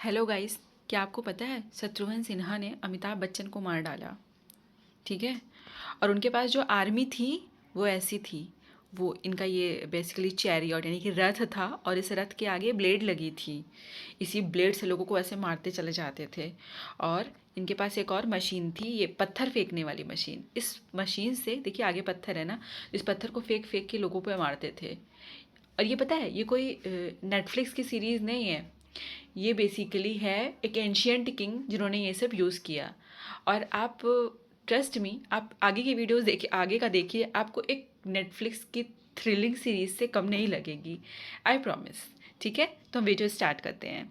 Hello guys, क्या आपको पता है शत्रुघ्न सिन्हा ने अमिताभ बच्चन को मार डाला। ठीक है। और उनके पास जो आर्मी थी वो ऐसी थी। वो इनका ये बेसिकली चैरियट यानी कि रथ था और इस रथ के आगे ब्लेड लगी थी। इसी ब्लेड से लोगों को ऐसे मारते चले जाते थे। और इनके पास एक और मशीन थी, ये पत्थर फेंकने वाली मशीन। इस मशीन से देखिए आगे पत्थर है ना, इस पत्थर को फेंक फेंक के लोगों पे मारते थे। और ये पता है ये कोई नेटफ्लिक्स की सीरीज़ नहीं है। ये बेसिकली है एक एंशियंट किंग जिन्होंने ये सब यूज़ किया। और आप ट्रस्ट मी, आप आगे की वीडियोस देखिए, आगे का देखिए, आपको एक नेटफ्लिक्स की थ्रिलिंग सीरीज से कम नहीं लगेगी। I promise. ठीक है, तो हम वीडियो स्टार्ट करते हैं।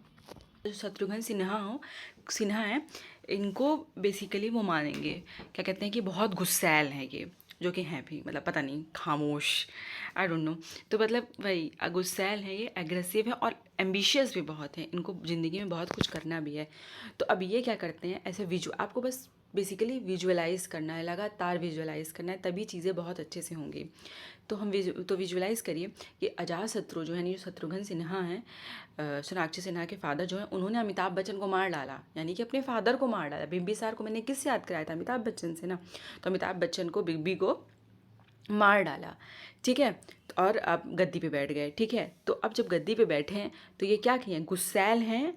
जो शत्रुघ्न सिन्हा है, इनको बेसिकली वो मानेंगे, क्या कहते हैं कि बहुत गुस्सैल हैं ये, जो कि हैं भी, मतलब पता नहीं, खामोश, आई डोंट नो। तो मतलब वही गुस्सैल है, ये एग्रेसिव है और एम्बिशियस भी बहुत है, इनको ज़िंदगी में बहुत कुछ करना भी है। तो अब ये क्या करते हैं, ऐसे आपको बस बेसिकली विजुअलाइज़ करना है, लगातार विजुअलाइज़ करना है, तभी चीज़ें बहुत अच्छे से होंगी। तो हम विजुअलाइज़ करिए कि अजातशत्रु जो है, जो शत्रुघ्न सिन्हा हैं, सोनाक्षी सिन्हा के फादर जो हैं, उन्होंने अमिताभ बच्चन को मार डाला, यानी कि अपने फादर को मार डाला। बिम्बिसार को मैंने किससे याद कराया था? अमिताभ बच्चन से ना। तो अमिताभ बच्चन को, बिग्बी को मार डाला। ठीक है। और अब गद्दी पे बैठ गए। ठीक है। तो अब जब गद्दी पे बैठे हैं तो ये क्या किए हैं, गुस्सैल हैं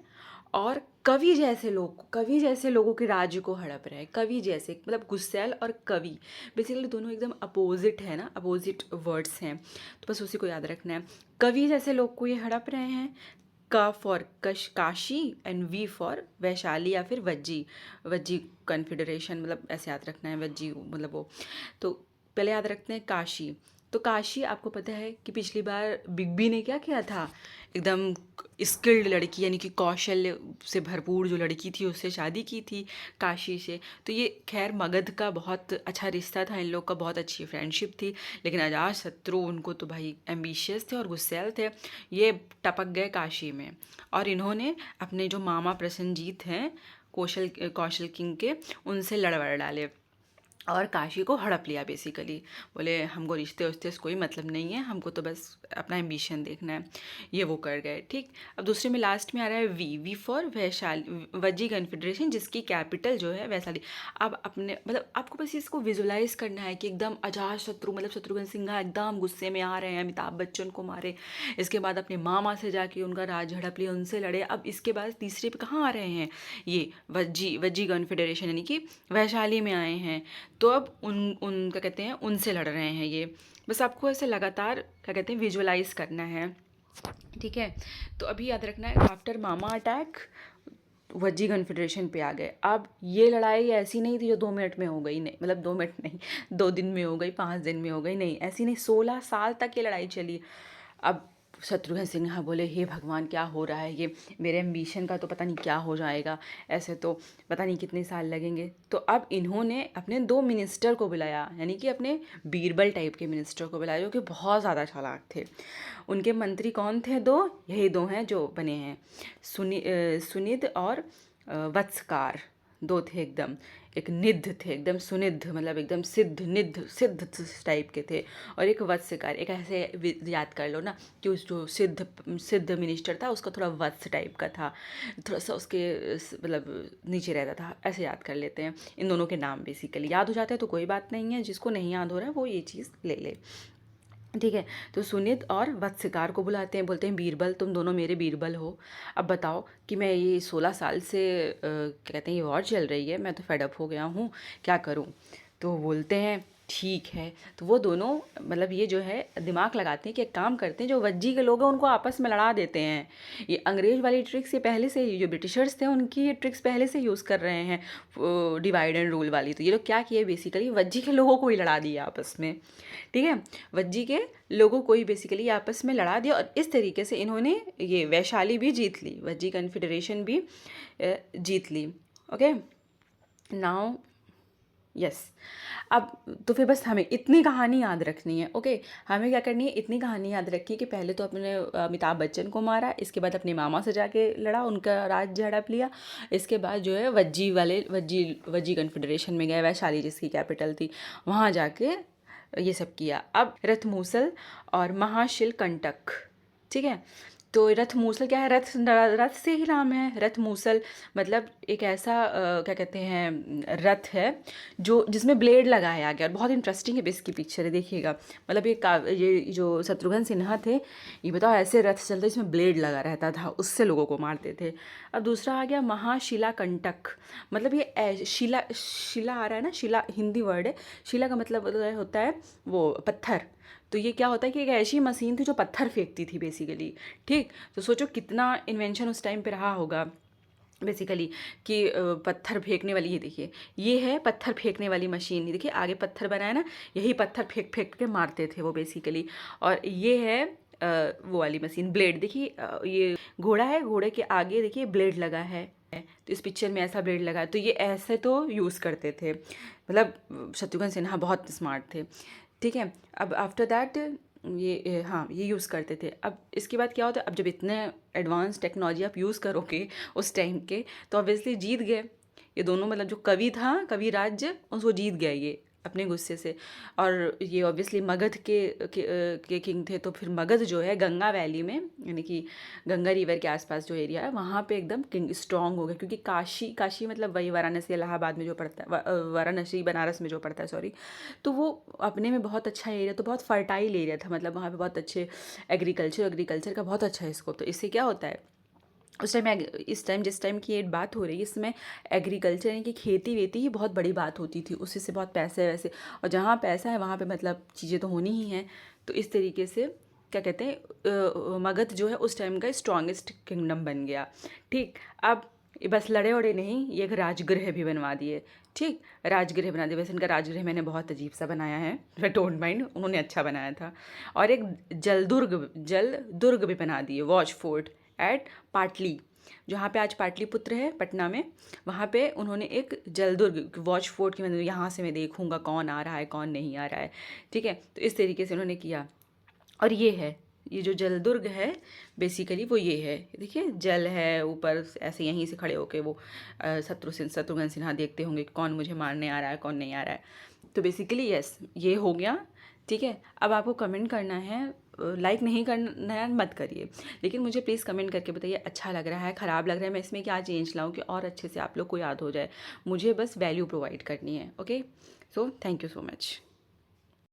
और कवि जैसे लोगों के राज्य को हड़प रहे हैं। कवि जैसे मतलब गुस्सैल और कवि, बेसिकली दोनों एकदम अपोजिट है ना, अपोजिट वर्ड्स हैं। तो बस उसी को याद रखना है। कवि जैसे लोग को ये हड़प रहे हैं। K for Kashi and V for Vaishali या फिर वज्जी, वज्जी कन्फेडरेशन, मतलब ऐसे याद रखना है, वज्जी मतलब वो। तो पहले याद रखते हैं काशी। तो काशी, आपको पता है कि पिछली बार बिग बी ने क्या किया था, एकदम स्किल्ड लड़की यानी कि कौशल्य से भरपूर जो लड़की थी उससे शादी की थी, काशी से। तो ये खैर मगध का बहुत अच्छा रिश्ता था, इन लोग का बहुत अच्छी फ्रेंडशिप थी। लेकिन अजातशत्रु उनको तो भाई एम्बिशियस थे और गुस्सैल थे, ये टपक गए काशी में। और इन्होंने अपने जो मामा प्रसन्नजीत हैं, कौशल किंग के, उनसे लड़बड़ डाले और काशी को हड़प लिया बेसिकली। बोले हमको रिश्ते उश्ते से कोई मतलब नहीं है, हमको तो बस अपना एम्बिशन देखना है। ये वो कर गए। ठीक। अब दूसरे में लास्ट में आ रहा है V for Vaishali, Vajji confederation, जिसकी कैपिटल जो है वैशाली। अब अपने मतलब आपको बस इसको विजुलाइज करना है कि एकदम अजातशत्रु मतलब शत्रुघ्न सिन्हा एकदम गुस्से में आ रहे हैं, अमिताभ बच्चन को मारे, इसके बाद अपने मामा से जाके उनका राज हड़प लिया, उनसे लड़े। अब इसके बाद तीसरे पे कहाँ आ रहे हैं, ये वज्जी कन्फेडरेशन यानी कि वैशाली में आए हैं। तो अब उन क्या कहते हैं, उनसे लड़ रहे हैं ये। बस आपको ऐसे लगातार क्या कहते हैं विजुअलाइज करना है। ठीक है। तो अभी याद रखना है, आफ्टर मामा अटैक वज्जी कन्फेडरेशन पे आ गए। अब ये लड़ाई ऐसी नहीं थी जो 2 मिनट में हो गई, नहीं मतलब 2 मिनट नहीं, 2 दिन में हो गई, 5 दिन में हो गई, नहीं ऐसी नहीं, 16 साल तक ये लड़ाई चली। अब शत्रुघ्न सिन्हा बोले हे भगवान क्या हो रहा है ये, मेरे एम्बिशन का तो पता नहीं क्या हो जाएगा, ऐसे तो पता नहीं कितने साल लगेंगे। तो अब इन्होंने अपने 2 मिनिस्टर को बुलाया, यानी कि अपने बीरबल टाइप के मिनिस्टर को बुलाया, जो कि बहुत ज़्यादा चालाक थे। उनके मंत्री कौन थे? दो, यही दो हैं जो बने हैं, सुनिध और वत्सकार। दो थे एकदम, एक निध थे एकदम सुनिध, मतलब एकदम सिद्ध, निध सिद्ध टाइप के थे। और एक वत्सकार, एक ऐसे याद कर लो ना कि उस जो सिद्ध सिद्ध मिनिस्टर था उसका थोड़ा वत्स टाइप का था, थोड़ा सा उसके मतलब नीचे रहता था, ऐसे याद कर लेते हैं। इन दोनों के नाम बेसिकली याद हो जाते हैं तो कोई बात नहीं है, जिसको नहीं याद हो रहा है वो ये चीज़ ले ले। ठीक है। तो सुनिध और वत्सकार को बुलाते हैं, बोलते हैं बीरबल तुम दोनों मेरे बीरबल हो, अब बताओ कि मैं ये 16 साल से क्या कहते हैं ये वॉर चल रही है, मैं तो फेडअप हो गया हूँ, क्या करूँ? तो वो बोलते हैं ठीक है। तो वो दोनों मतलब ये जो है दिमाग लगाते हैं कि एक काम करते हैं, जो वज्जी के लोग हैं उनको आपस में लड़ा देते हैं। ये अंग्रेज वाली ट्रिक्स ये पहले से ही, जो ब्रिटिशर्स थे उनकी ये ट्रिक्स पहले से यूज़ कर रहे हैं, डिवाइड एंड रूल वाली। तो ये लोग क्या किए, बेसिकली वज्जी के लोगों को ही लड़ा दिया आपस में। ठीक है। वज्जी के लोगों को ही बेसिकली आपस में लड़ा दिया और इस तरीके से इन्होंने ये वैशाली भी जीत ली, वज्जी कन्फेडरेशन भी जीत ली। ओके। Now yes. अब तो फिर बस हमें इतनी कहानी याद रखनी है। ओके। हमें क्या करनी है, इतनी कहानी याद रखी कि पहले तो अपने अमिताभ बच्चन को मारा, इसके बाद अपने मामा से जाके लड़ा, उनका राज्य हड़प लिया, इसके बाद जो है वज्जी कन्फेडरेशन में गए, वैशाली जिसकी कैपिटल थी, वहाँ जाके ये सब किया। अब रथमूसल और महाशिल कंटक। ठीक है। तो रथ मूसल क्या है, रथ रथ से ही नाम है, रथ मूसल मतलब एक ऐसा क्या कहते हैं रथ है जो जिसमें ब्लेड लगाया गया, और बहुत इंटरेस्टिंग है इसकी पिक्चर है, देखिएगा। मतलब ये जो शत्रुघ्न सिन्हा थे, ये बताओ ऐसे रथ चलते इसमें ब्लेड लगा रहता था, उससे लोगों को मारते थे। अब दूसरा आ गया महाशिला कंटक, मतलब ये शिला शिला आ रहा है ना, शिला हिंदी वर्ड है, शिला का मतलब होता है वो पत्थर। तो ये क्या होता है कि एक ऐसी मशीन थी जो पत्थर फेंकती थी बेसिकली, ठीक। तो सोचो कितना इन्वेंशन उस टाइम पे रहा होगा बेसिकली, कि पत्थर फेंकने वाली, ये देखिए ये है पत्थर फेंकने वाली मशीन, ये देखिए आगे पत्थर बनाया ना, यही पत्थर फेंक फेंक के मारते थे वो बेसिकली। और ये है वो वाली मशीन, ब्लेड देखिए, ये घोड़ा है, घोड़े के आगे देखिए ब्लेड लगा है, तो इस पिक्चर में ऐसा ब्लेड लगा है, तो ये ऐसे तो यूज़ करते थे, मतलब शत्रुघ्न सिन्हा बहुत स्मार्ट थे, ठीक है। अब आफ्टर दैट हाँ ये यूज़ करते थे। अब इसके बाद क्या होता है, अब जब इतने एडवांस टेक्नोलॉजी आप यूज़ करोगे उस टाइम के, तो ऑब्वियसली जीत गए ये दोनों, मतलब जो कवि था, कवि राज्य, उसको जीत गया ये अपने गुस्से से। और ये ऑब्वियसली मगध के किंग थे, तो फिर मगध जो है गंगा वैली में, यानी कि गंगा रिवर के आसपास जो एरिया है वहाँ पे एकदम किंग स्ट्रांग हो गया, क्योंकि काशी, काशी मतलब वही वाराणसी इलाहाबाद में जो पड़ता है, वाराणसी बनारस में जो पड़ता है, सॉरी। तो वो अपने में बहुत अच्छा एरिया, तो बहुत फर्टाइल एरिया था, मतलब वहाँ पे बहुत अच्छे एग्रीकल्चर का बहुत अच्छा है इसको। तो इससे क्या होता है, उस टाइम इस टाइम जिस टाइम की ये बात हो रही है, इसमें एग्रीकल्चर यानी कि खेती वेती ही बहुत बड़ी बात होती थी, उसी से बहुत पैसे वैसे, और जहाँ पैसा है वहाँ पे मतलब चीज़ें तो होनी ही हैं। तो इस तरीके से क्या कहते हैं, मगध जो है उस टाइम का स्ट्रॉन्गेस्ट किंगडम बन गया, ठीक। अब ये बस लड़े उड़े नहीं, ये एक राजगृह भी बनवा दिए, ठीक। राजगृह बना दिया, वैसे इनका राजगृह मैंने बहुत अजीब सा बनाया है, मैं डोंट माइंड, उन्होंने अच्छा बनाया था। और एक जल दुर्ग भी बना दिए, वॉच फोर्ट एट पाटली, जहाँ पे आज पाटलिपुत्र है पटना में, वहाँ पे उन्होंने एक जलदुर्ग वॉच फोर्ट की, मतलब यहाँ से मैं देखूँगा कौन आ रहा है कौन नहीं आ रहा है, ठीक है। तो इस तरीके से उन्होंने किया। और ये है, ये जो जलदुर्ग है बेसिकली वो ये है, देखिए जल है ऊपर, ऐसे यहीं से खड़े होके वो शत्रुघ्न सिन्हा देखते होंगे कौन मुझे मारने आ रहा है कौन नहीं आ रहा है। तो बेसिकली यस ये हो गया, ठीक है। अब आपको कमेंट करना है, लाइक नहीं करना है मत करिए, लेकिन मुझे प्लीज़ कमेंट करके बताइए अच्छा लग रहा है, ख़राब लग रहा है, मैं इसमें क्या चेंज लाऊं कि और अच्छे से आप लोग को याद हो जाए। मुझे बस वैल्यू प्रोवाइड करनी है, okay. So thank you so much.